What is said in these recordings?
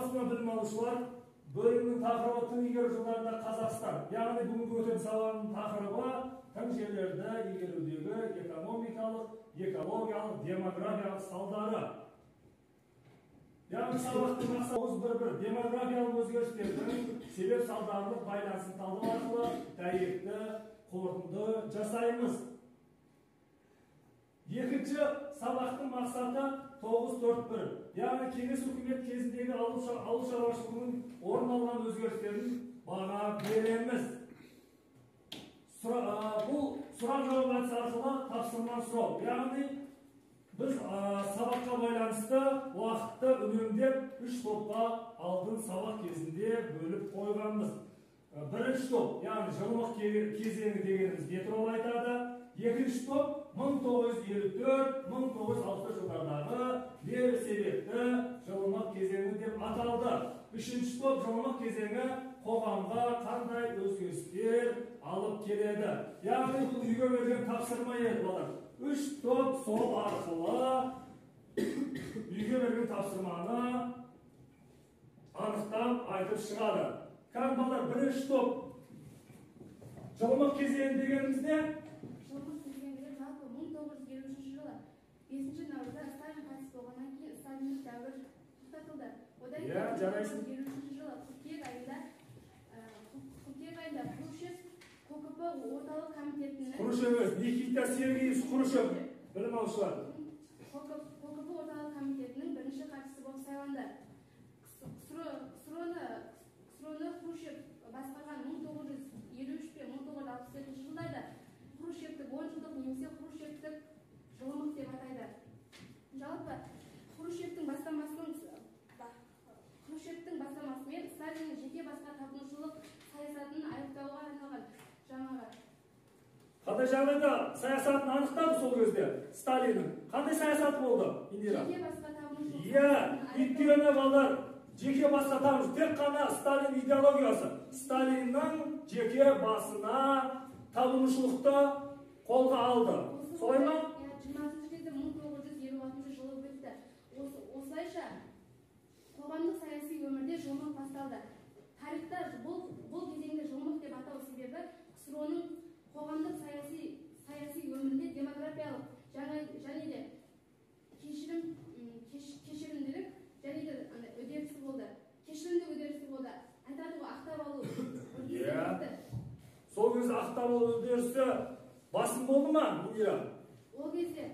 саламатсыздар білім алушылар. Бөлімнің тақырыбы тың игеру жылдарында Қазақстан. Яғни бүгінгі өткен сабағының тақырыбы тың жерлерді игерудегі экономикалық, экологиялық, демографиялық салдары. Яғни сабақтың мақсаты бір демографиялық өзгерістердің себеп салдарлық байланысын талдау арқылы дәйекті қорытынды жасаймыз. Екінші сабақтың мақсаты 941. Яғни кеңес үкімет кезіндегі ауыл шаруашылығының орын алған өзгерістерін баға береміз. Бұл сұрақ жауап әдісі арқылы тапсырма сұрау. Яғни біз сабаққа байланысты уақытты үнемдеп 3 топқа алдын сабақ кезінде бөліп қойғанбыз. Бірінші топ, яғни жылымық кезеңі дегеніміз не туралы айтады. Екінші топ 1954-1960 жылдардағы небір себепті жылымық кезеңі деп аталды. Үшінші топ жылымық кезеңі қоғамға қандай өзгерістер алып келеді. Яғни бұл үйге берген тапсырма еді балар. 3 топ сол арқылы үйге берген тапсырманы анықтап айтып шығады. Балар, бірінші топ жылымық кезеңі дегеніміз не? Жылымық кезеңінде жалпы 1953 жылы 5 наурызда Сталин қайтыс болғаннан кейін Сталиндік дәуір тоқтатылды. Одан кейін 1953 жылы қыркүйек айында Хрущев ККП орталық комитетінің Хрущев емес, Никита Сергеевич Хрущев білім алушылар. ККП орталық комитетінің бірінші хатшысы болып сайланды. КСРОны Хрущев басқарған 1953-1967 жылдарда Хрущевтік 10 жылдық немесе Хрущевтік жылымық деп атайды. Жалпы Хрущевтің бастамасымен Сталиннің жеке басқа табынушылық саясатын аяқтауға арналған жаңағы. Қандай жағдайда саясатын анықтады сол кезде Сталиннің? Қандай саясаты болды, Индира? Жеке басқа табынушылық. Өйткені балдар, жеке басқа табыныш, тек қана Сталин идеологиясы. Сталиннің жеке басына табынушылықты қолға алды. Солай ма? 1956 жылы өтті. Осылайша қоғамдық саяси өмірде жылымық басталды. Тарихта бұл кезеңде жылымық деп атау себебі КСРОның қоғамдық саяси өмірінде демографиялық және де кешірімділік және де үдерісі болды. Кешірімді үдерісі болды. Айтады ғой, ақтап алу. Сол кезде ақтап алу үдерісі басым болды ма, Индира? Ол кезде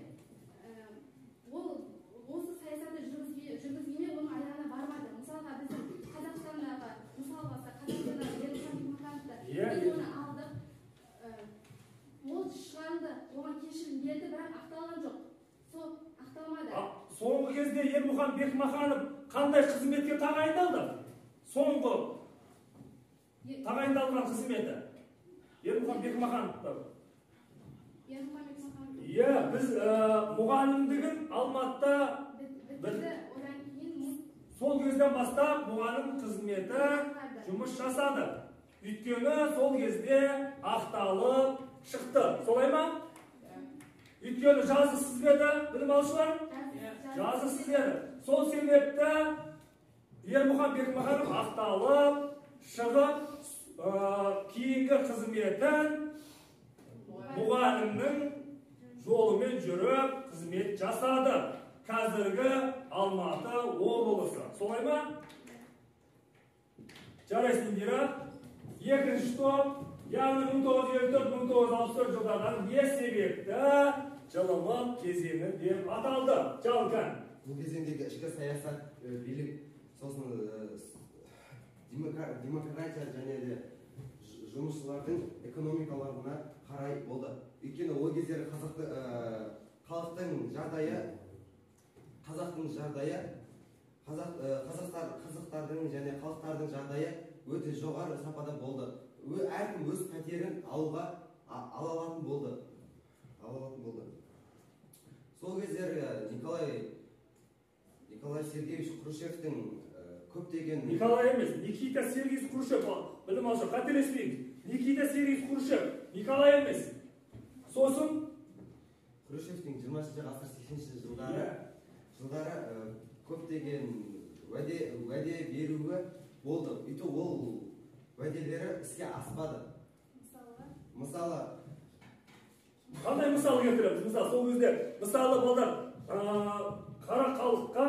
осы саясатты жүргізгенде оның аяғына бармады. Мысалға біздің Қазақстандағы біз оны алдық. Ол шығанды, оған кешірім берді, бірақ ақталған жоқ. Сол ақталмады. Соңғы кезде Ермұхан Бекмаханов қандай қызметке тағайындалды? Соңғы тағайындалған қызметі Ермұхан Бекмаханов. Біз мұғалімдігін Алматыда бітірді. Сол кезден бастап мұғалім қызметі жұмыс жасады. Өйткені сол кезде ақталып шықты. Солай ма? Өйткені жазықсыз еді, білім алушылар? Жазықсыз еді. Сол себепті Ермұхан Бекмаханов ақталып шығып, кейінгі қызметін мұғалімнің жолымен жүріп қызмет жасады. Қазіргі Алматы облысы. Солай ма? Жарайсың, Индира. Екінші топ, яғни 1954-1964 жылдардан не себепті жылымық кезеңі деп аталды? Жалған. Бұл кезеңдегі ішкі саясат, билік, сосын демократия және де жұмысшылардың экономикаларына қарай болды. Өйткені ол кездері қазақтардың және халықтардың жағдайы өте жоғары сапада болды. Әркім өз пәтерін ала алатын болды. Сол кездері Николай Сергеевич Хрущевтің көптеген... Николай емес, Никита Сергеевич Хрущев. Білім алшы, қателеспейміз. Никита Сергеевич Хрущев. Николай емес. Сосын Хрущевтің 20 ғасыр 80 жылдары көптеген уәде беруі болды. Өйтіп ол уәделері іске аспады. Мысалы, қандай мысал келтіреміз? Мысалы, сол кезде мысалы балдар қара халыққа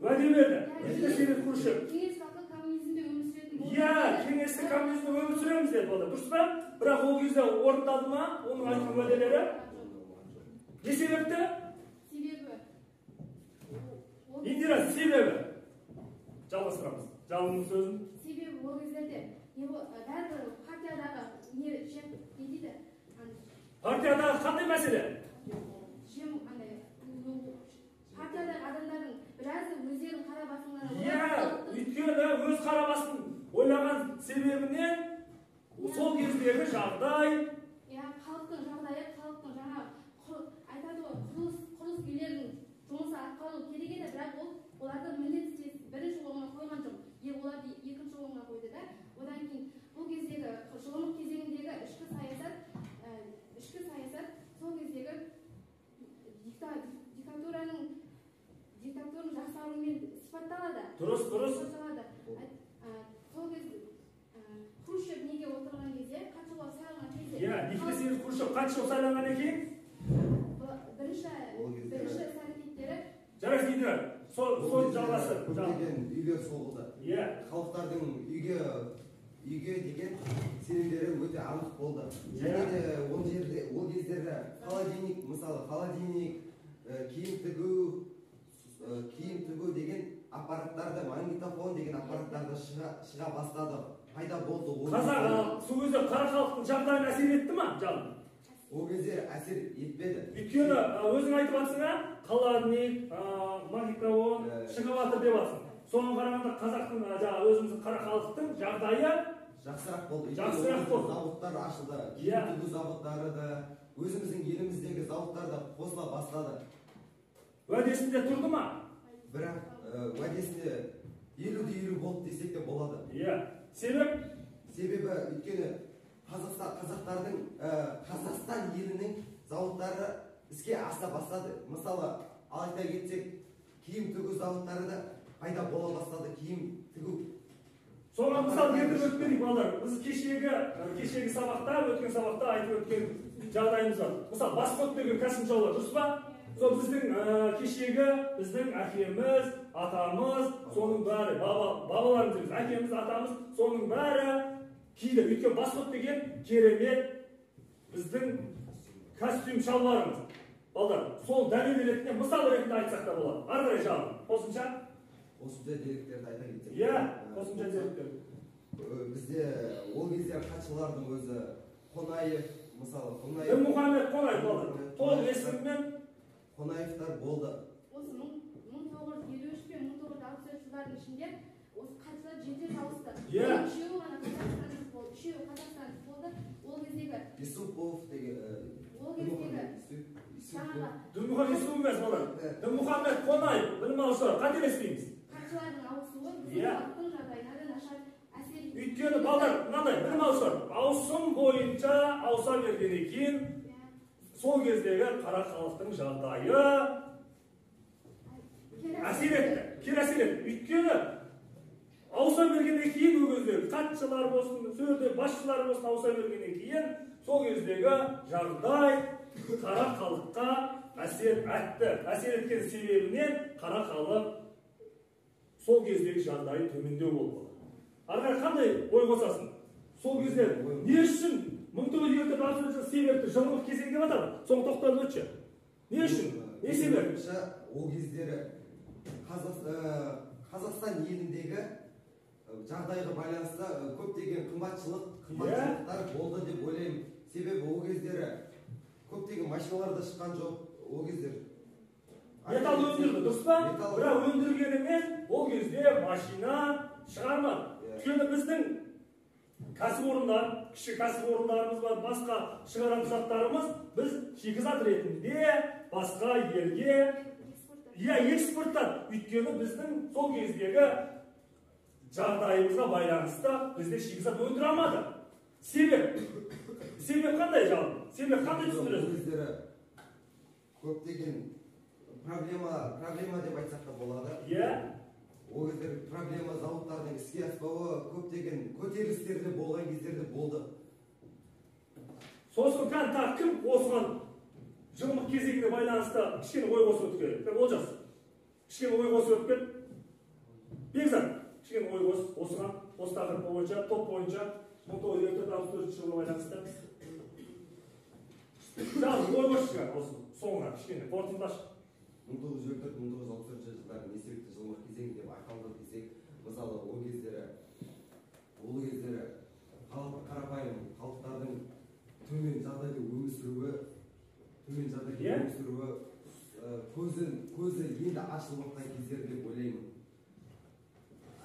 уәде берді. Себеп Хрущев. Кеңес халқы коммунизмде өмір сүретін болды. Иә, кеңестік коммунизмде өмір сүреміз деді балдар. Дұрыс па? Бірақ ол кезде орындалды ма оның айтқан уәделері? Не себепті? Индира, себебі? Жалғастырамыз. Жалының сөзін. Себебі ол кездерде бәрібір партиядағы не не дейді? Партиядағы қандай мәселе? Партиядағы адамдардың біразы өздерінің қара басыңлары. Иә, өйткені өз қара басын ойлаған себебінен сол кездегі жағдай. Халықтың жағдайы, халықтың жаңа айтады ғой, құрылыс үйлерінің жұмысы атқарылу керек еді, бірақ оларды міндетті бірінші орынға қойған жоқ. Оларды екінші орынға қойды да. Одан кейін бұл кездегі жылымық кезеңіндегі ішкі саясат сол кездегі диктатураның жақсаруымен сипатталады. Дұрыс. Сол кезде Хрущев неге отырған кезде, қанша жыл сайланған кезде. Иә, неге Хрущев қанша жыл сайланған екен? Бірінші әрекеттері. Жарас Индира, сол жалғасы. Көптеген үйлер соғылды. Иә. Халықтардың үйге деген сенімдері өте анық болды. Және де ол кездері холодильник, мысалы холодильник, киім тігу деген аппараттарды, магнитофон деген аппараттарды шыға бастады. Пайда болды. Сол кезде қара халықтың жағдайына әсер етті ма? Ол кезде әсер етпеді. Өйткені өзің айтып жатсың, холодильник, магнитофон шығып жатыр деп жатсың. Соған қарағанда қазақтың өзіміздің қара халықтың жағдайы жақсырақ болды. Заводтар ашылды. Киім тігу заводтары да, өзіміздің еліміздегі заводтар да қосыла бастады. Уәдесінде тұрды ма? Бірақ уәдесінде 50-50 болды десек те болады. Иә. Себебі өйткені Қазақстан елінің заводтары іске аса бастады. Мысалы, айта кетсек, киім тігу заводтары да пайда бола бастады. Киім тігу. Соған мысал келтіріп өтпедік балдар. Біз кешегі сабақта, өткен сабақта айтып өткен жағдайымыз бар. Мысалы, басқот деген кәсіпші дұрыс па? Сол біздің әкеміз, атамыз, соның бәрі, бабаларымыз емес, әкеміз, атамыз, соның бәрі киді. Өйткені басқот деген керемет біздің костюм шалбарымыз. Балдар, сол дәлел ретінде мысал ретінде айтсақ та болады. Ары қарай жалын. Қосымша деректерді айта кетсек. Иә, қосымша деректер. Бізде ол кезде хатшылардың өзі Қонаев, мысалы Дінмұхамед Қонаев балдар. Толық есімімен Қонаевтар болды. Осы 1953 пен 1963 жылдардың ішінде осы хатшылар жеті ауысты. Үшеуі ғана қазақстандық болды. Үшеуі қазақстандық болды. Ол кездегі Исупов деген Дінмұхамед Исупов емес балдар. Дінмұхамед Қонаев, білім алушылар, қателеспейміз. Хатшылардың ауысуы біздің халықтың жағдайына да нашар әсер етті. Өйткені балдар, мынандай білім алушылар, ауысым бойынша ауыса бергеннен кейін сол кездегі қара халықтың жағдайы әсер етті, кері әсер етті. Өйткені ауыса бергеннен кейін ол кездегі хатшылар болсын, сөзде басшылар болсын ауыса бергеннен кейін сол кездегі жағдай қара халыққа әсер етті. Әсер еткен себебінен қара халық сол кездегі жағдайы төмендеу болды. Ары қандай ой қосасың? Сол кезде не үшін 1960 себепті жылымық кезең деп атады? Соны тоқталып өтші. Не үшін? Не себеп? Ол кездері Қазақстан еліндегі жағдайға байланысты көптеген қымбатшылықтар болды деп ойлаймын. Себебі ол кездері көптеген машиналар да шыққан жоқ. Ол кездері металл өндірді, дұрыс па? Бірақ өндіргенімен ол кезде машина шығармады. Өйткені біздің кәсіпорындар, кіші кәсіпорындарымыз бар, басқа шығаратын заттарымыз біз шикізат ретінде басқа елге экспорттан. Өйткені біздің сол кездегі жағдайымызға байланысты бізде шикізат өндіре алмады. Себеп қандай жалпы? Себеп қандай түсіндіресіз? Көптеген проблема деп айтсақ та болады. Иә. ол кездер проблема зауыттардың іске аспауы, көптеген көтерілістерде болған кездерде болды. Сосын тағы кім осыған жылымық кезеңіне байланысты кішкене ой қосып өтіп керек. Олжас, кішкене ой қосып өтіп кет. Бекзат, кішкене ой қос, осыған, осы тақырып бойынша, топ бойынша 1954 жылға байланысты. Жалғыз ой қосшы осы соңына кішкене қорытындылашы. 1954-1964 жылдары не себепті жылымық кезеңі деп айқындалды десек, мысалы ол кездері қарапайым халықтардың төмен жағдайда өмір сүруі, көзі енді ашылып жатқан кездер деп ойлаймын.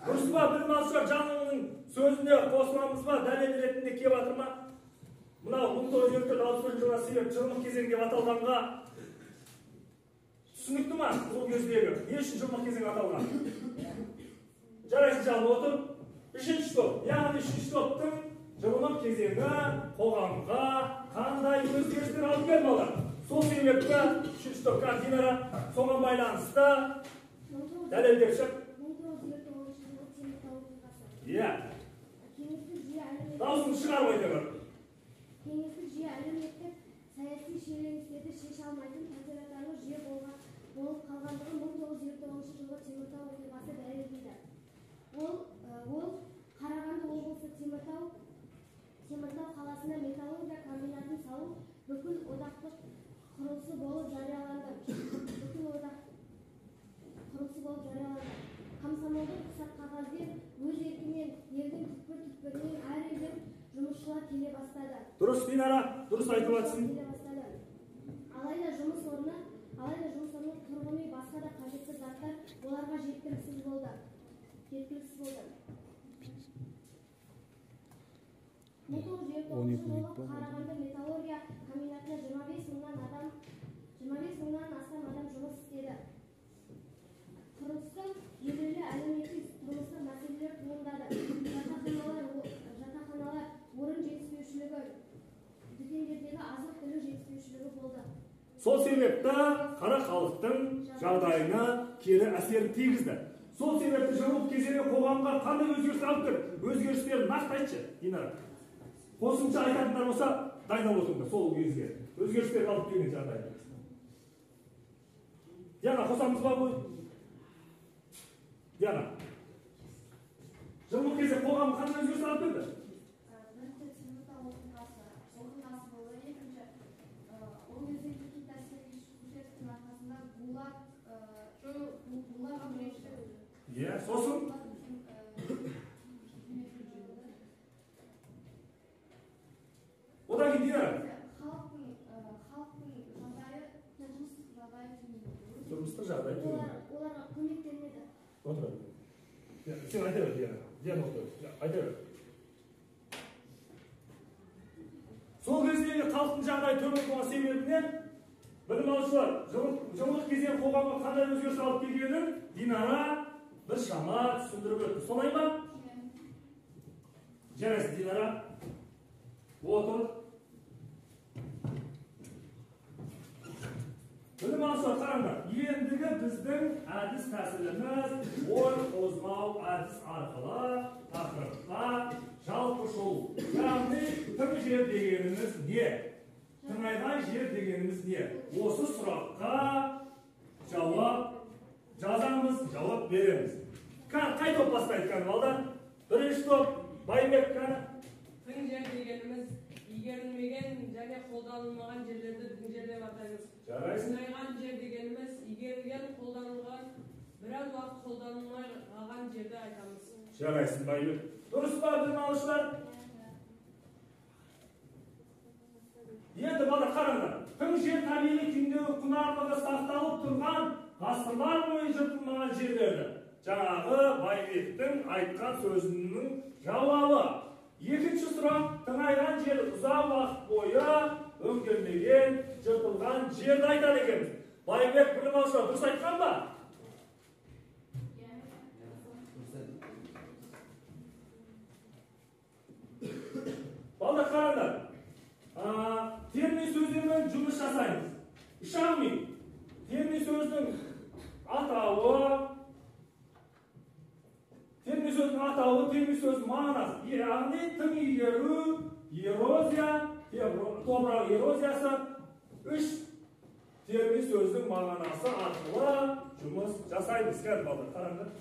Дұрыс па, білім алушылар Жанұның сөзіне қосыламыз ба, дәлел ретінде келіп жатыр ма? Мынау 1954 жылға себеп жылымық кезең деп аталғанға түсінікті ма? Сол кездегі не үшін жылымық кезең аталған? Жарайсың жалып отыр. Үшінші топ, яғни үшінші топтың жылымық кезеңі қоғамға қандай өзгерістер алып келді балалар? Сол себепті үшінші топ картинара соған байланысты дәлелдеп шық. Иә. Дауысын шығарып айта бар. Кеңестік жүйе әлеуметтік саяси шиеленістерді шеше алмайтын консерваторлы жүйе болып қалғандығы 1929 жылғы Теміртау оқиғасы дәлелдейді. Ол Қарағанды облысы Теміртау қаласында металлургия комбинатын салу бүкіл одақтық құрылысы болып жарияланды. Комсомолдық құсат қағазбен өз еркімен елдің түкпір-түкпірінен әр елден жұмысшылар келе бастады. Дұрыс, Динара, дұрыс айтып жатсың. Алайда жұмыс орны тұрғын үй басқа да қажетті заттар оларға жеткіліксіз болды. 1929 жылы Қарағанды металлургия комбинатына 25 мыңнан астам адам жұмыс істеді. Құрылыстың елеулі әлеуметтік тұрмыстық мәселелер туындады. Жатақханалар, орын жетіспеушілігі, дүкендердегі азық-түлік жетіспеушілігі болды. Сол себепті қара халықтың жағдайына кері әсерін тигізді. Сол себепті жылымық кезеңі қоғамға қандай өзгерістер алып келді? Өзгерістерді нақты айтшы, Динара. Қосымша айтатындар болса, дайындап отырыңдар сол кезге. Өзгерістер алып келген жағдайда. Диана, қосамыз ба бұл? Диана. Жылымық кезең қоғамға қандай өзгерістер алып келді? Бірінші Теміртау оқиғасы болды. Екінші, ол кездегі көтерілістің арқасында ГУЛАГқа бірінші. Иә, сосын? Одан кейін Динара. Халықтың тұрмыстық жағдай оларға көмектенеді. Отыр. Сен айта бер, Диана. Диана отыр. Айта бер. Сол кездегі халықтың жағдайы төмен болған себебінен білім алушылар жылымық кезең қоғамға қандай өзгеріс алып келгенін Динара бір шама түсіндіріп өтті. Солай ма? Жарайсың, Динара. Отыр. Білім алушылар, қараңдар. Ендігі біздің әдіс тәсіліміз ой қозғау әдіс арқылы тақырыпқа жалпы шолу. Яғни тың жер дегеніміз не? Тыңайған жер дегеніміз не? Осы сұраққа жауап жазамыз, жауап береміз. Қай топ бастайды кәні балдар? Бірінші топ, Байбек кәні? Тың жер дегеніміз игерілмеген және қолданылмаған жерлерді тың жер деп атаймыз. Жарайсың. Тыңайған жер дегеніміз игерілген, қолданылған, біраз уақыт қолданылмай қалған жерді айтамыз. Жарайсың, Байбек. Дұрыс па, білім алушылар? Енді балдар қараңдар. Тың жер табиғи күйіндегі құнарлығы сақталып тұрған ғасырлар бойы жыртылмаған жерлерді. Жаңағы Байбектің айтқан сөзінің жауабы. Екінші сұрақ, тыңайған жер ұзақ уақыт бойы өңделмеген, жыртылған жерді айтады екенбіз. Байбек білім алушылар дұрыс айтқан ба? Балдар қараңдар. Термин сөздермен жұмыс жасаймыз. Шағми, термин сөздің атауы, атауы термин сөздің мағынасы, яғни тың игеру, эрозия, топырақ эрозиясы үш термин сөздің мағынасы арқылы жұмыс жасаймыз. Кәл балдар, қараңдар.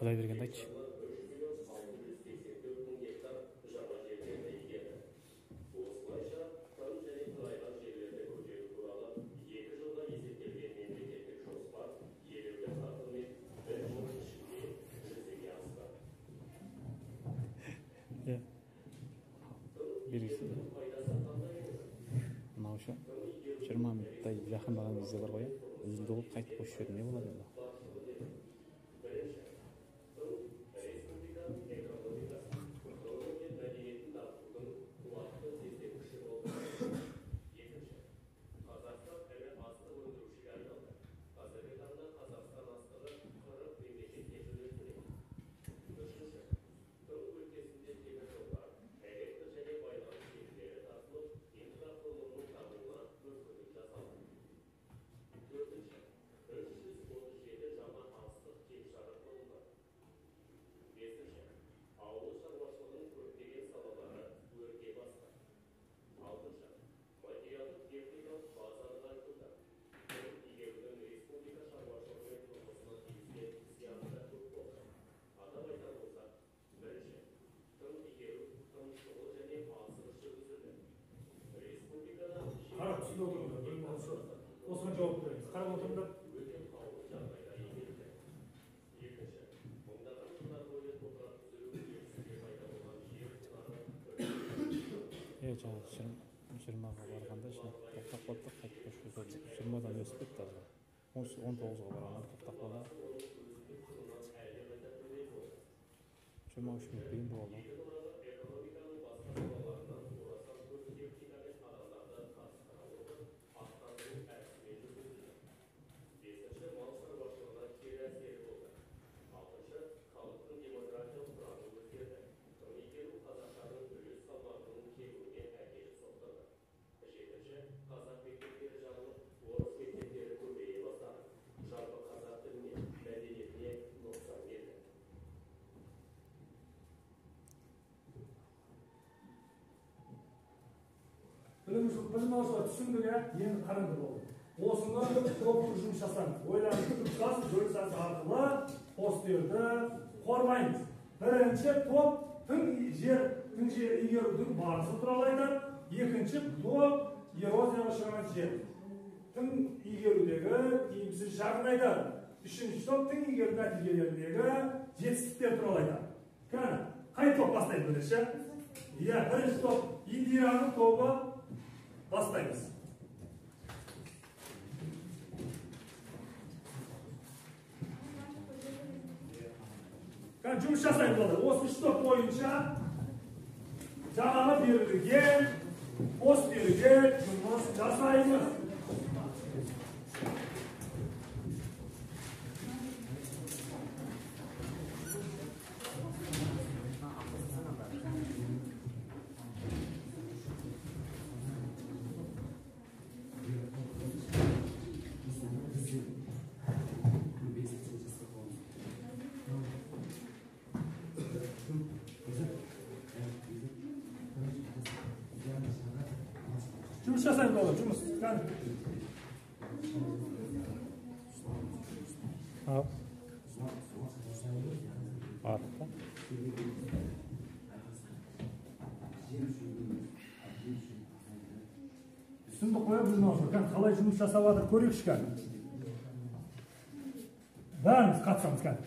Құдай бергенді айтшы. Белгісіз. Мынау үшін 20 минуттай жақындаған кезде бар ғой, үзілді болып қайтып қосып жіберді, не болады енді? жаңа 20-ға барғанда тоқтап қалды, қайтып қойып жүрді. 20-дан өсіп кетті азыр. 19-ға барғанда тоқтап қалды. 23 минут дейін болды. Білім алушылар түсіндіге енді қараңғы болды. Осыны топтық жұмыс жасаңыз. Ойланып тұрсаңыз, бөлісіңіз арқылы постерді қорғаймыз. Бірінші топ тың жер игерудің барысы туралы айтады. Екінші топ эрозияға ұшыраған жер. Тың игерудегі тиімсіз жағын айтады. Үшінші топ тың игеру нәтижелеріндегі жетістіктер туралы айтады. Кәні, қай топ бастайды бірінші? Иә, бірінші топ Индираның тобы бастаймыз. Жұмыс жасаймыз болды. Осы үш топ бойынша жаңағы берілген, пост берілген жұмыс жасаймыз. Жұмыс жасаймыз болды, жұмыс. Ал. Артта. Түсінді қоя білін алшы. Қалай жұмыс жасап жатыр көрейікші кән. Бәріміз қатысамыз кән.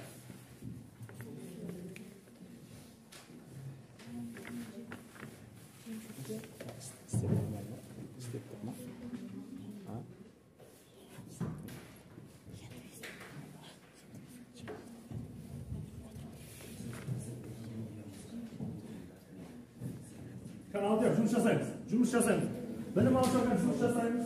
Aldiyar, жұмыс жасаймыз. Білім алушыларға жұмыс жасаймыз.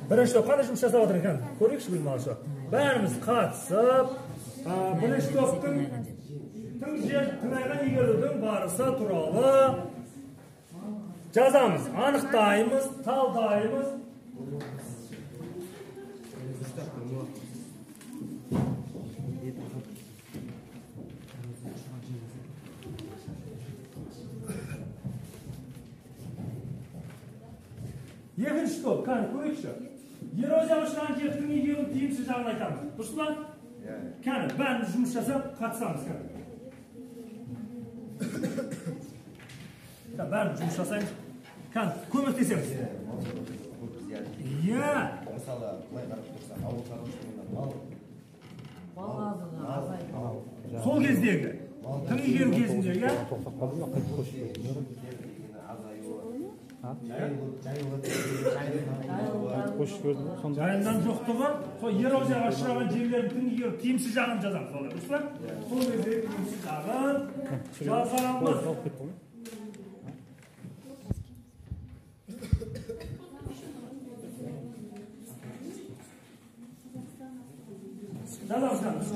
Бірінші топ қандай жұмыс жасап жатыр екен? Көрейікші білім алушы. Бәріміз қатысып, бірінші топтың тың жер тыңайған игерудің барысы туралы жазамыз, анықтаймыз, талдаймыз. Екінші топ, қане көрейікші. Эрозияға ұшыраған жердің игерудің тиімсіз жағын айтамыз. Дұрыс па? Қане, бәріміз жұмыс жасап, қатысамыз. Бәріміз жұмыс жасаймыз. Қане, көмектесеміз. Иә. Мысалы, былай қарап тұрса, ауыл шаруашылығында мал сол кездегі тың игеру кезіндегі тоқтап қалды ма? Қайтып қойшы. Жайылдан жоқтығы, сол эрозияға ұшыраған жерлердің тың игеру тиімсіз жағын жазамыз. Дұрыс па? Сол кездегі тиімсіз жағын жазамыз. Жазамыз.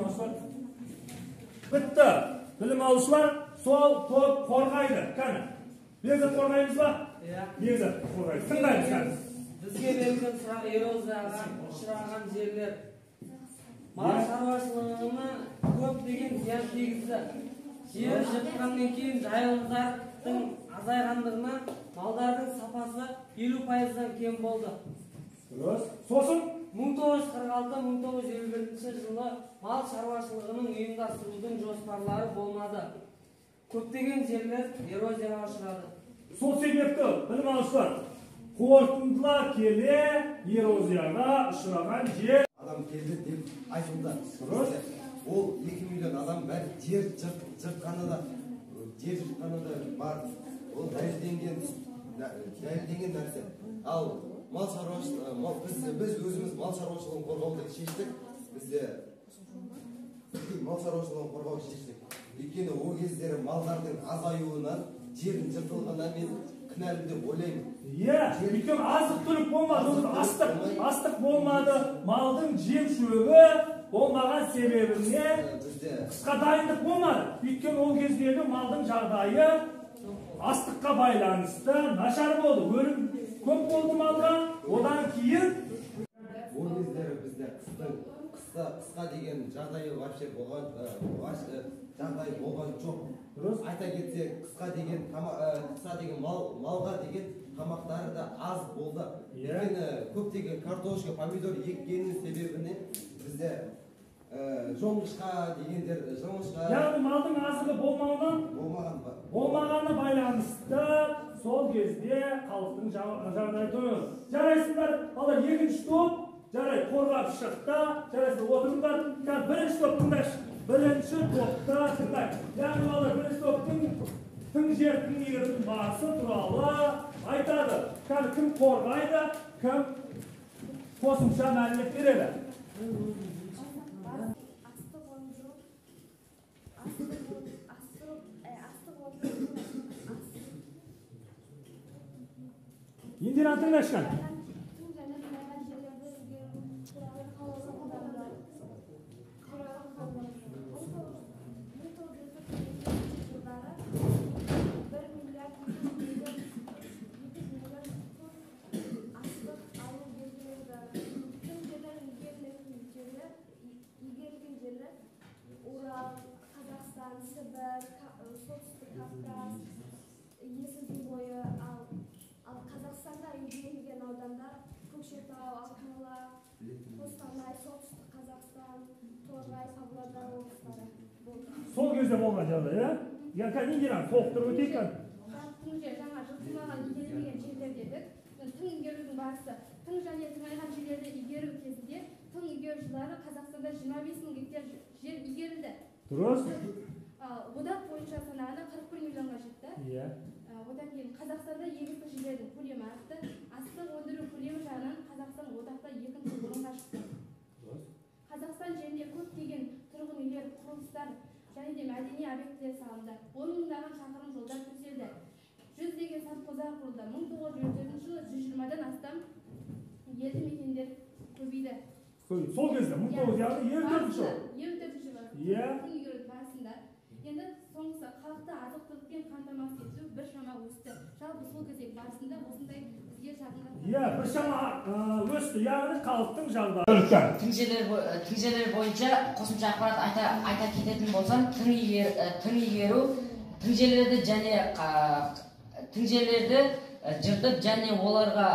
Бітті. Білім алушылар сол топ қорғайды. Қане, бекзат қорғаймыз ба? Бекзат қорғайды. Тыңдаймыз қане. Бізге берілген сұрақ эрозияға ұшыраған жерлер. Мал шаруашылығына көптеген зиян тигізді. Жер жыртқаннан кейін жайылымдардың азайғандығынан малдардың сапасы 50%-дан кем болды. Дұрыс. Сосын 1946-1951 жылы мал шаруашылығының ұйымдастырудың жоспарлары болмады. Көптеген жерлер эрозияға ұшырады. сол себепті білім алушылар қорытындылар келе эрозияға ұшыраған жер адам келді деп айтылды. Ол 2 миллион адам бәрі жер жыртқаны да бар. Ол дәлелденген нәрсе. Ал мал шаруашылығы, біз өзіміз мал шаруашылығын қорғауды шештік. Бізде мал шаруашылығын қорғауды шештік. Өйткені ол кездері малдардың азаюынан, жердің жыртылғанына мен кінәлі деп ойлаймын. Өйткені азық-түлік болмады, астық болмады, малдың жем шөбі болмаған себебінен қысқа дайындық болмады. Өйткені ол кездегі малдың жағдайы астыққа байланысты нашар болды. Өлім көп болды малға. Одан кейін ол кездері бізде қысқа деген жағдайы вообще болған жоқ. Айта кетсек, қысқа деген малға деген тамақтары да аз болды. Өйткені көптеген картошка, помидор еккеннің себебінен бізде жоңышқа дегендер, яғни малдың азығы болмағаны байланысты сол кезде халықтың жағдайы тұр. Жарайсыңдар, алар екінші топ, жарай қорғап шықты, жарайсыңдар отырыңдар, бірінші топ тыңдайшы. Бірінші топта тыңдай. Яғни алар бірінші топтың тың жер, тың егердің басы туралы айтады. Кім қорғайды, кім қосымша мәлімет береді. Индира тыңдашқан. Көкшетау, Ақмола, Қостанай, солтүстік Қазақстан, Торғай, Павлодар облыстары болды. Сол кезде болған жағдай, Яка Индираны толықтырып өтейік. Тың жер, жаңа жыртылмаған игерілмеген жерлер дедік. Тың игерудің барысы, тың және тыңайған жерлерді игеру кезінде тың игеру жылдары Қазақстанда 25 мың гектар жер игерілді. Дұрыс. Одақ бойынша санағанда 41 миллионға жетті. Одан кейін Қазақстанда егістік жерлердің көлемі артты. Астық өндіру көлемі жағынан Қазақстан одақта екінші орынға шықты. Қазақстан жерінде көптеген тұрғын үйлер, құрылыстар және де мәдени объектілер салынды. 10 мыңдаған шақырым жолдар төселді. 100 деген совхоздар құрылды. 1954 жылы 120-дан астам елді мекендер көбейді. Сол кезде 1954 жылы. Барысында енді соңғысы халықты азық-түлікпен қамтамасыз ету біршама өсті. Жалпы сол кезек барысында осындай бізге жағдайлар. Біршама өсті, яғни халықтың жағдайы. Тың жерлер бойынша қосымша ақпарат айта кететін болсам, тың игеру, тың жерлерді жыртып және оларға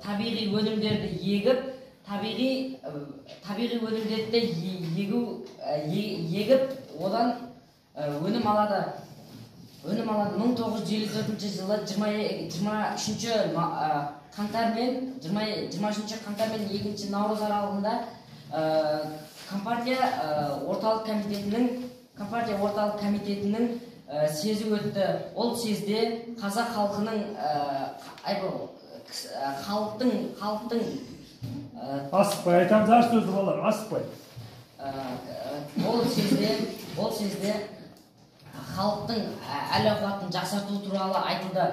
табиғи өнімдерді егіп, табиғи өнімдерді егіп, одан өнім алады. 1954 жылы 23 қаңтар мен 2 наурыз аралығында Компартия орталық комитетінің съезі өтті. Ол съезде қазақ халқының асықпай айтамыз, аш сөзді болар, асықпай. Ол съезде халықтың әл-ауқатын жақсарту туралы айтылды.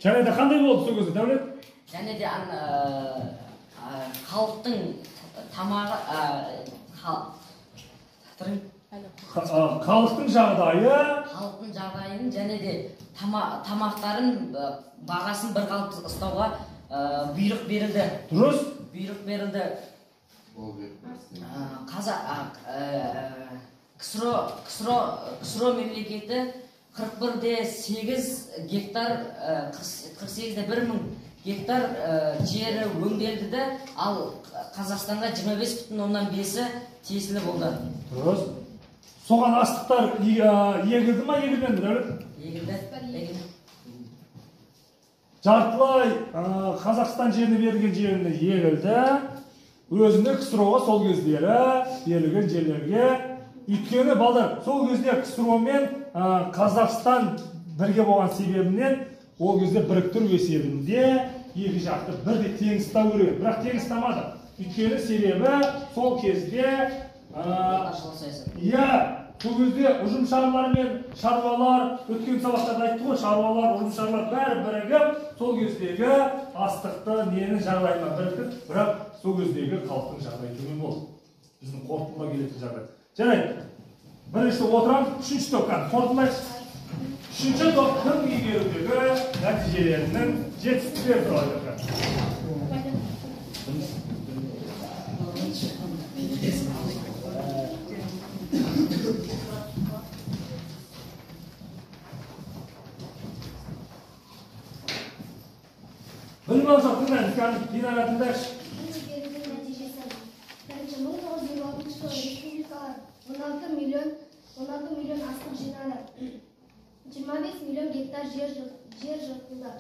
Және де қандай болды сол кезде, Дәулет? Және де халықтың тамағы халықтың жағдайын және де тамақтарын бағасын бір қалыпты ұстауға бұйрық берілді. Дұрыс? Бұйрық берілді. КСРО мемлекеті 41,8 гектар, 48,1 мың гектар жері өңделді де, ал Қазақстанға 25,5-і тиесілі болды. Дұрыс. Соған астықтар егілді ма, егілмеді ме? Егілді. Жартылай Қазақстан жеріне берілген жеріне егілді. Өзіне КСРО-ға сол кездері берілген жерлерге. Өйткені балдар, сол кезде КСРО мен Қазақстан бірге болған себебінен ол кезде біріктіру есебінде екі жақты бірдей тең ұстау керек. Бірақ тең ұстамады. Өйткені себебі сол кезде сол кезде ұжымшарлар мен шаруалар, өткен сабақтарда айтты ғой, шаруалар, ұжымшарлар бәрі бірігіп, сол кездегі астықты нені жағдайына біріктіп, бірақ сол кездегі халықтың жағдайы төмен болды. Біздің қорытындыға келетін жағдай. Жарайды. Бірінші отырамыз, үшінші топқа қорытындылайық. Үшінші топтың игерудегі нәтижелерінің жетістіктері туралы айтайық. Білім алсақ тыңдаймыз, Динара тыңдайықшы. Игерудің нәтижесі. Бірінші 1926 жылы республикалар 16 миллион астық жинады. 25 миллион гектар жер жыртылды.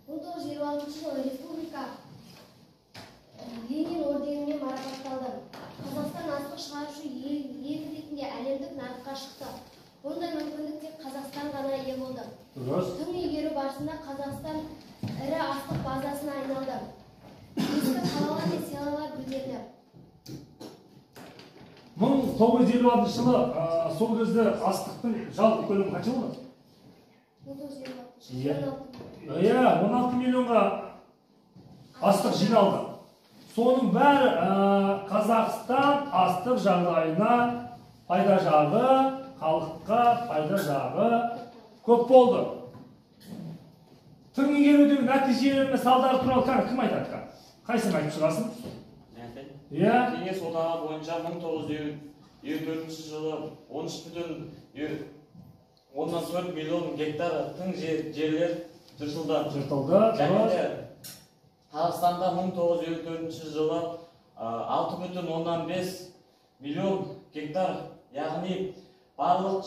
1926 жылы республика Ленин орденімен марапатталды. Қазақстан астық шығарушы ел ретінде әлемдік нарыққа шықты. Ондай мүмкіндік тек Қазақстан ғана ие болды. Тың игеру барысында Қазақстан ірі астық базасына айналды. Ескі қалалар мен селолар гүлденді. 1956 жылы сол кезде астықтың жалпы көлемі қанша болды? 16 миллионға астық жиналды. Соның бәрі Қазақстан астық жағдайына пайда жағы, халыққа пайда жағы көп болды. Тың игерудегі нәтижелері мен салдары туралы кім айтады? Қайсың айтып шығасың? Кеңес одағы бойынша 1954 жылы 13,4 миллион гектар тың жерлер жыртылды. Және де Қазақстанда 1954 жылы 6,5 миллион гектар, яғни барлық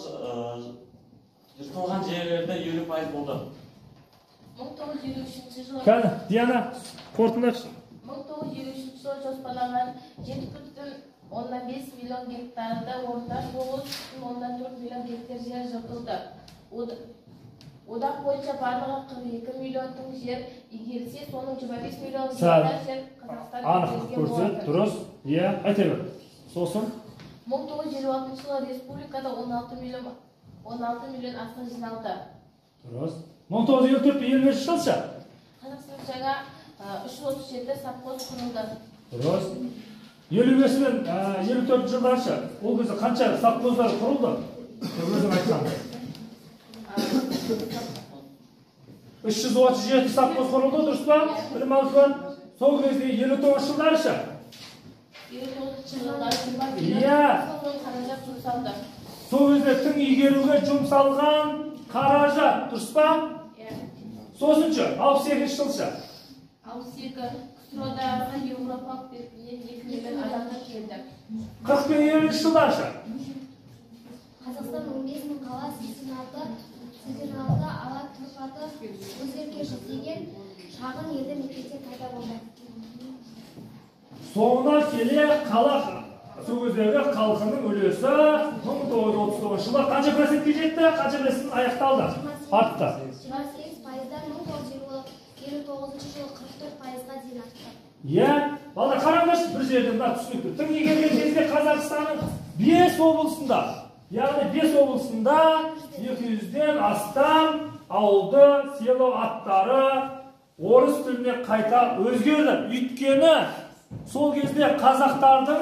жыртылған жерлерде 50% болды. 1953 жылы Диана, қорытындылайықшы. 1953 жылы жоспарланған 7,5 миллион гектарда орташа 9,4 миллион гектар жер жыртылды. Одақ бойынша барлығы 42 миллион тың жер игерілсе, соның 25 миллион гектар жер Қазақстан игерілген болды. Дұрыс. Айта бер. Сосын 1956 жылы республикада 16 миллион астық жиналды. Дұрыс. 1954-55 жылша? Қазақстан жаңа 337 совхоз құрылды. Дұрыс. 55 мен 54 жылдарша ол кезде қанша совхоздар құрылды? Өзің айтқан. 337 совхоз құрылды, дұрыс па? Білім алушылар. Сол кезде 59 жылдарша? 59 жылдары 20 миллион қаражат жұмсалды. Сол кезде тың игеруге жұмсалған қаражат, дұрыс па? Соғысыншы, 62 жылша? 62 КСРО-дағы Европалық бетінен 2 миллион адамдар келді. 40 пен 50 жылдарша? Қазақстан 15 мың қала, 86 ала тұрпаты өзгерткеші деген шағын елді мекендер пайда болды. Соңына келе қала сол кездегі халқының үлесі 1939 жылы қанша процентке жетті, қанша процент аяқталды? Артты. 28%-дан 1959 жылы 44%-ға дейін артты. Балдар қараңдаршы бір жерден түсінікті. Тың игерген кезде Қазақстанның 5 облысында, яғни 5 облысында 200-ден астам ауылды, село аттары орыс тіліне қайта өзгерді. Өйткені сол кезде қазақтардың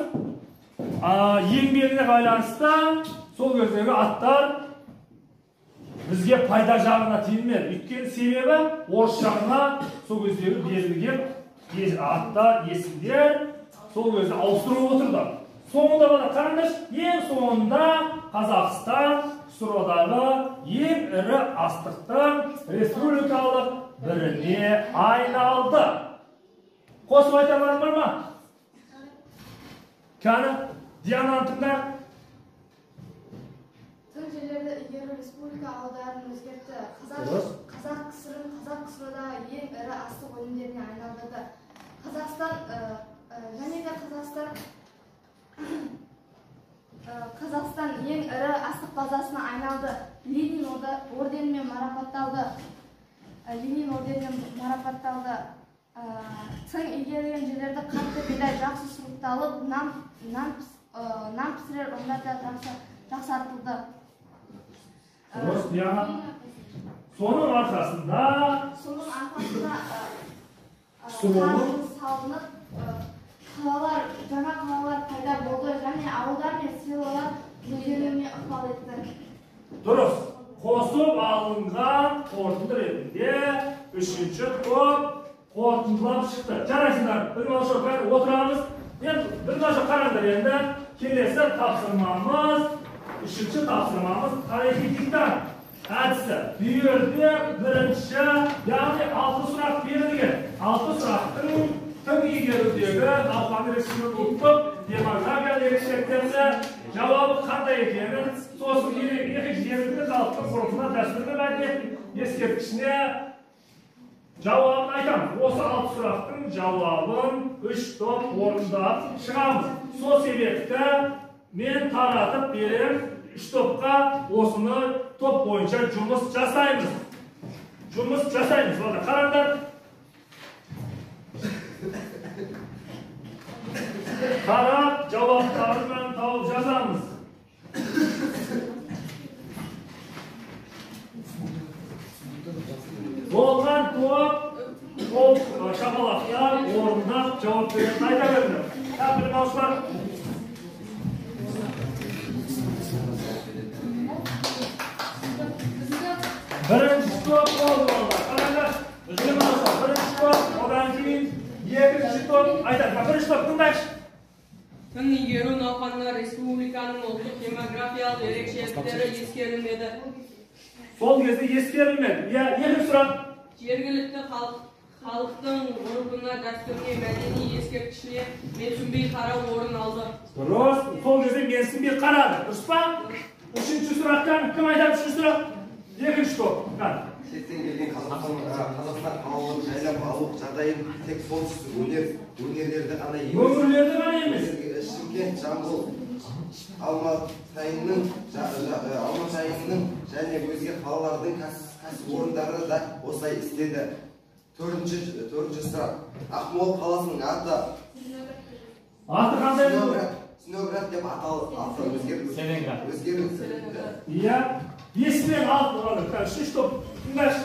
еңбегіне байланысты сол кездегі аттар бізге пайда жағына тиілмеді. Өйткені себебі орыс жағына сол кездегі берілген аттар, есімдер сол кезде ауыстырып отырды. Соңында қараңдаршы, ең соңында Қазақстан КСРО-дағы ең ірі астықтың республикалық birine ayналды. Қосып айтарlar var mı? Kani, Diyana'nın tümler? Tüm жерлерді игеру республика аударын өзгертті. Қазақ кср-да ең ірі астық өнімдеріне айналдырды. Қазақстан ең ірі астық базасына айналды. Ленин орденімен марапатталды. Тың игерілген жерлерді қатты бидай жақсы сұрыпталып, нан пісірер ұңдарда жақсартылды. Соның арқасында қаржы салынып, жаңа қалалар пайда болды және ауылдар мен селолар гүлденуіне ықпал етті. Дұрыс. Қосып алынған қорытынды ретінде үшінші топ қорытындылап шықты. Жарайсыңдар, білмеуші бәрі отырамыз. Білмеуші қараңдар енді. Келесі тапсырмамыз, үшінші тапсырмамыз тарихи диктант әдісі. Бүйірде бірінші, яғни 6 сұрақ берілген. 6 сұрақтың тың игерудегі науқаны ресімін ұлттық демография ерекшеліктерді жауабы қандай екенін, сосын екінші жерінде халықтың ғұрпына дәстүрлі мәдениеттің ескерткішіне жауабын айтамыз. Осы 6 сұрақтың жауабын 3 топ орындап шығамыз. Сол себепті мен таратып берем 3 топқа, осыны топ бойынша жұмыс жасаймыз. Қараңдар. Қарап, жауаптарын тауып жазамыз. Болған топ шапалақтар орындап жауап беретін айта беріңдер. Білмеушілер. Бірінші топ болды. Қараңдар. Бірінші топ, одан кейін екінші топ айтады. Бірінші топ тыңдайшы. Тың игеру науқанына республиканың ұлттық демографиялық ерекшеліктері ескерілмеді. Сол кезде ескерілмеді. Екінші сұрақ. Жергілікті халықтың ғұрпына, дәстүріне, мәдени ескерткішіне менсінбей қарау орын алды. Дұрыс. Сол кезде менсінбей қарады. Дұрыс па? Үшінші сұрақтан кім айтады үшінші сұрақ? Екінші топ. Шеттен келген Қазақстан қалалық жайлап алу жағдайын тек солтүстік өңірлерді ғана емес. Шымкент, Жамбыл, Алматайының және өзге қалалардың кәсіпорындары да осылай істеді. Төртінші сұрақ. Ақмола қаласының аты қандай? Снегоград деп аты өзгерді. Есімен алып тұрады. Үшінші топ тыңдашы.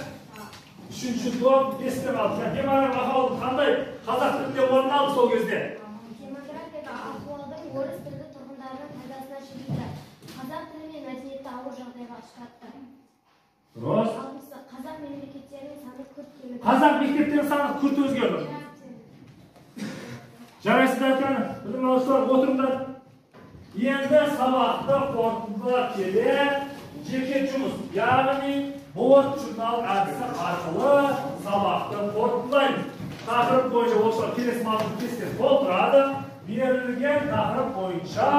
Үшінші топ есімен алып. Демография ахуалы қандай қазақ тілінде орын алды сол кезде? Демографияда ахуалдың орыс тілді тұрғындарының пайдасына шешілді. Қазақ тілі мен мәдениетті ауыр жағдайға ұшыратты. Дұрыс. Қазақ мемлекеттерінің саны күрт кеміді. Қазақ мектептерінің саны күрт өзгерді. Жарайсыздар екен, білім алушылар отырыңдар. Енді сабақты қорытындылап келе жеке жұмыс, яғни борт журнал әдісі арқылы сабақты қорытындылаймыз. Тақырып бойынша оқушылар келесі мазмұн кестесі толтырады. Берілген тақырып бойынша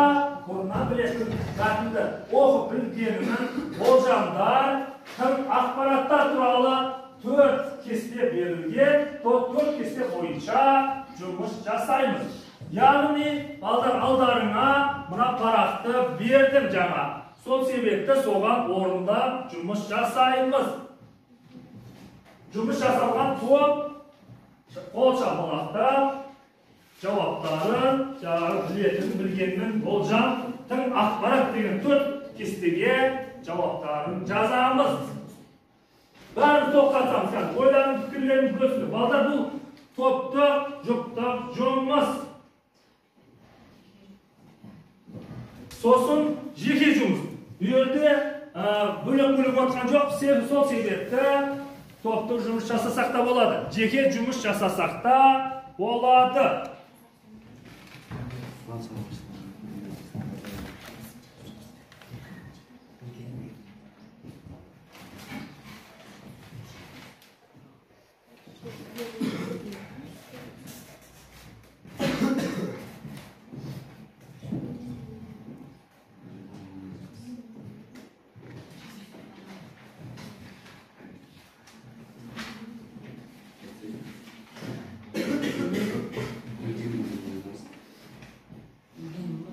бұрыннан білетін мәтінді оқып білгенінің болжамдар, тың ақпараттар туралы 4 кесте берілген, 4 кесте бойынша жұмыс жасаймыз. Яғни балдар алдарыңа мына парақты бердім жаңа. Сол себепті соған орындап жұмыс жасаймыз. Жұмыс жасалған топ қол шапалақтап жауаптарын, білгеннің болжам, тың ақпарат деген 4 кестеге жауаптарын жазамыз. Бәрін топқа қатысамыз. Ойларын, пікірлерін бөлісіңдер. Балдар бұл топтық, жұптық жұмыс. Сосын жеке жұмыс. Үйерде бөлек отқан жоқ, сол себепті топтық жұмыс жасасақ та болады. Жеке жұмыс жасасақ та болады.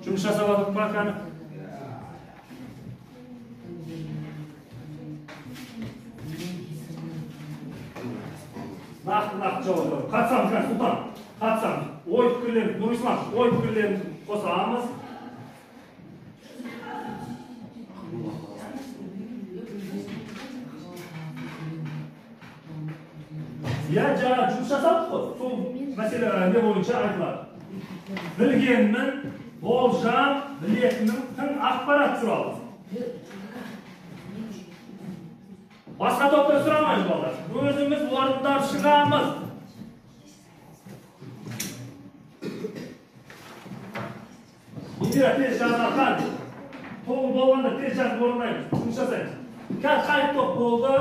Жұмыс жасап жатырмын ба кәні? Нақты жауап беріңіз. Қатысамыз кәні Сұлтан. Қатысамыз. Ой пікірлерін, Нұрислам, ой пікірлерін қосамыз. Я жаңа жұмыс жасадық қой, сол мәселе не бойынша айтылады. Білгенмін, болжам, білетінім тың ақпарат туралы. Басқа топта сұрамаймыз балдар. Өзіміз орындап шығамыз. Индира тез жазған. Тоғы болғанда тез жазып орындаймыз. Жұмыс жасаймыз. Қазір қай топ болды?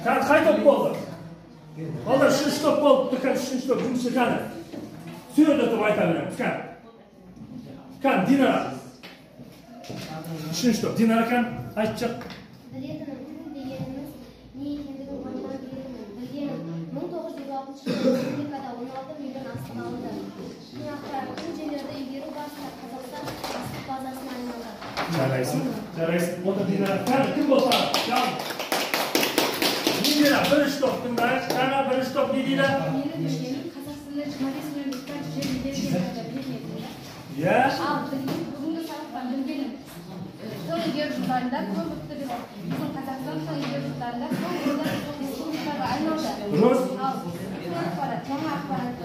Қазір қай топ болды? Балдар үшінші топ болды, үшінші топ жұмысшы кәні. Сөйлетіп айта береміз, кәні. Кәні, Динара. Үшінші топ, Динара кәні, айтшық. Білетінім дегеніміз не екендігін бұрыннан білетінмін. Білгенім 1956 жылы республикада 16 миллион астық алынды. Тың ақпараттың жерлерді игеру барысында Қазақстан астық базасына айналды. Жарайсың. Отыр Динара. Кәні, кім болса? Динара, бірінші топ тыңдайық. Кәні, бірінші топ не дейді? Менің білгенім Қазақстанда 25 миллион гектар жер игерілгенін білмедім. Иә? Ал бүгінгі сабақтан білгенім тың игеру жылдарында көбікті біздің Қазақстан тың игеру жылдарында көбікті республикаға айналды. Дұрыс. Ал тың ақпарат, жаңа ақпарат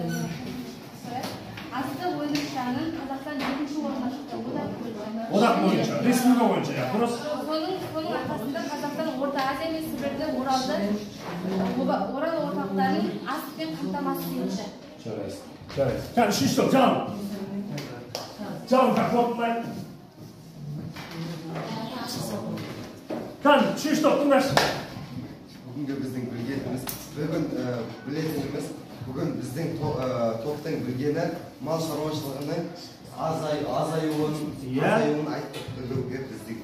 астық өндірушінің Қазақстан 7-ші орынға шықты. Одақ бойынша, республика бойынша, иә, дұрыс. Соның арқасында Қазақстан Орта Азия мен Сібірді Орал орталықтарын астықпен қамтамасыз етті. Жарайсың. Кәні, үшінші топ, жалын. Жалын, қорытындылайық. Кәні, үшінші топ, тыңдашы. Бүгінгі біздің білетініміз, бүгін біздің топтың білгені мал шаруашылығының азаюын айттық біздің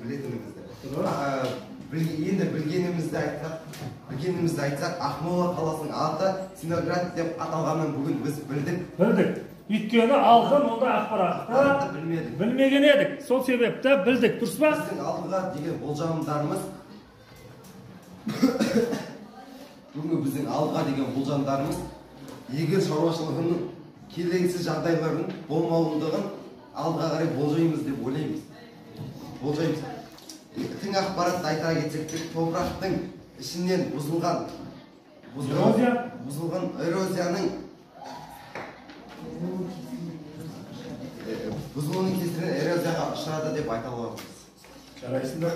білетінімізді. Енді білгенімізді айтсақ, Ақмола қаласының аты Синоград деп аталғанын бүгін біз білдік. Өйткені алдын онда ақпаратты білмеген едік. Сол себепті білдік, дұрыс па? Біздің алдыға деген болжамдарымыз егер шаруашылығының келеңсіз жағдайлардың болмауындығын алдыға қарай болжаймыз деп ойлаймыз. Тың ақпаратты айта кетсек, топырақтың ішінен бұзылған эрозияның бұзылуының кесірінен эрозияға ұшырады деп айта аламыз. Жарайсыңдар.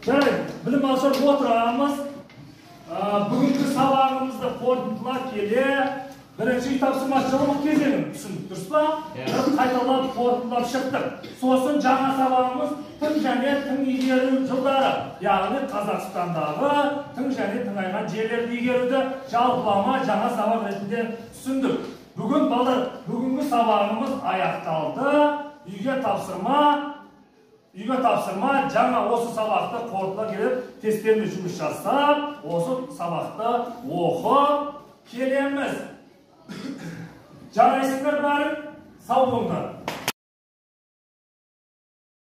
Жарайды, білім алушылар отырамыз. Бүгінгі сабағымызды қорытындылап келе, бірінші тапсырма жылымық кезеңін түсіндік, дұрыс па? Қайталап қорытындылап шықтық. Сосын жаңа сабағымыз тың және тың игеру жылдары, яғни Қазақстандағы тың және тыңайған жерлерді игеруді жалпылама жаңа сабақ ретінде түсіндік. Бүгінгі сабағымыз аяқталды. Үйге тапсырма жаңа осы сабақты қорытындыла келіп, тесттермен жұмыс жасап, осы сабақты оқып келеміз. Жарайсыңдар бәрі, сау болыңдар.